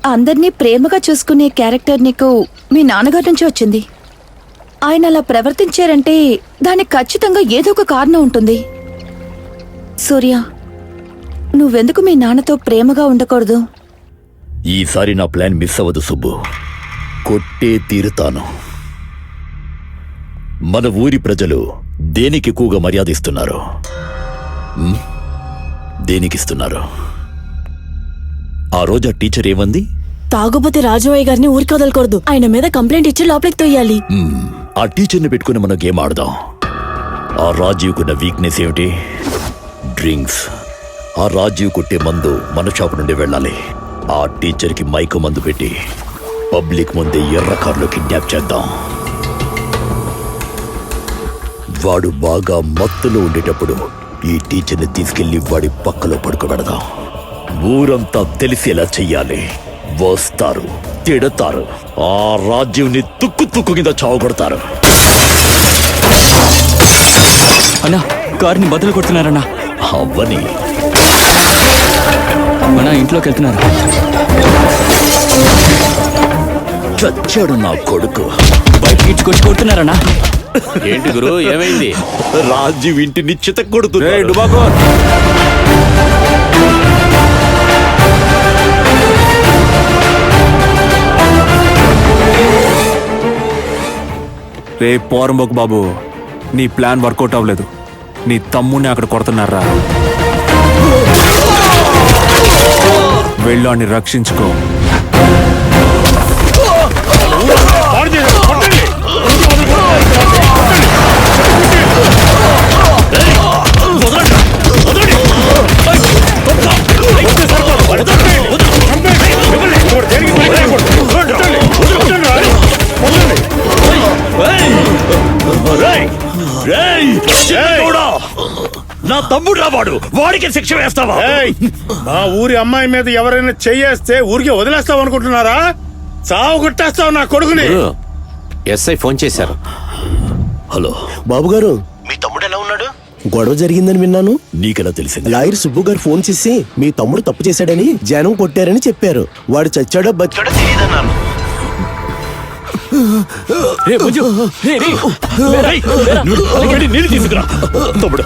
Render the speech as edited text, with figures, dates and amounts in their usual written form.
అందర్నీ ప్రేమగా చూసుకునే క్యారెక్టర్ నీకు మీ నాన్నగారి నుంచి వచ్చింది. ఆయన అలా ప్రవర్తించారంటే దానికి ఖచ్చితంగా ఏదో ఒక కారణం ఉంటుంది. సూర్య, నువ్వెందుకు మీ నాన్నతో ప్రేమగా ఉండకూడదు? ఈసారి నా ప్లాన్ మిస్ అవ్వదు సుబ్బు. కొట్టే తీరుతాను. మన ఊరి ప్రజలు దేనికి ఎక్కువగా మర్యాద ఇస్తున్నారు? దేనికిస్తున్నారు? ఆ రోజు ఆ టీచర్ ఏమంది? తాగుబోతే రాజువయ్య గారిని ఊరికి వదలకూడదు, ఆయన మీద కంప్లైంట్ ఇచ్చి లోపలికి తోయాలి. ఆ టీచర్ని పెట్టుకుని మనం గేమ్ ఆడదాం. ఆ రాజీవ్కున్న వీక్నెస్ ఏమిటి? డ్రింక్స్. ఆ రాజీవ్ కొట్టే మందు మన షాపు నుండి వెళ్ళాలి. ఆ టీచర్కి మైకు మందు పెట్టి పబ్లిక్ ముందే ఎర్ర కార్లో కిడ్నాప్ చేద్దాం. వాడు బాగా మత్తులో ఉండేటప్పుడు ఈ టీచర్ని తీసుకెళ్లి వాడి పక్కలో పడుకోబెడదాం. ఊరంతా తెలిసేలా చెయ్యాలి. వస్తారు, తిడతారు, ఆ రాజ్యంని తుక్కు తుక్కు కింద చావగొడతారు. అన్నా, కారుని బదులు కొడుతున్నారన్నా. అవ్వని మన ఇంట్లోకి వెళ్తున్నారు. చచ్చాడు నా కొడుకు. బయట ఇచ్చుకొచ్చి కొడుతున్నారన్నా. ఏంటి గురు, ఏమైంది? రాజీవ్ ఇంటిని చితక్కొడుతున్నా. రే పోరంబోకు బాబు, నీ ప్లాన్ వర్కౌట్ అవ్వలేదు. నీ తమ్ముడిని అక్కడ కొడుతున్నారా? వెళ్ళాన్ని రక్షించుకో. నా తమ్ముడు రావాడు, వాడికి శిక్ష వేస్తావా? మా ఊరి అమ్మాయి మీద ఎవరైనా చెయ్యేస్తే ఊరికి వదిలేస్తావు అనుకుంటున్నారా? చావు కొట్టేస్తావు నా కొడుకుని. ఎస్ఐ ఫోన్ చేశారు. హలో బాబు గారు, మీ తమ్ముడు ఎలా ఉన్నాడు? గొడవ జరిగిందని విన్నాను. నీకెలా తెలిసింది? లాయర్ సుబ్బు గారు ఫోన్ చేసి మీ తమ్ముడు తప్పు చేశాడని జనం కొట్టారని చెప్పారు. వాడు చచ్చాడో బతికాడో తెలియదన్నాను. నీళ్ళు తీసుకురా తమ్ముడు.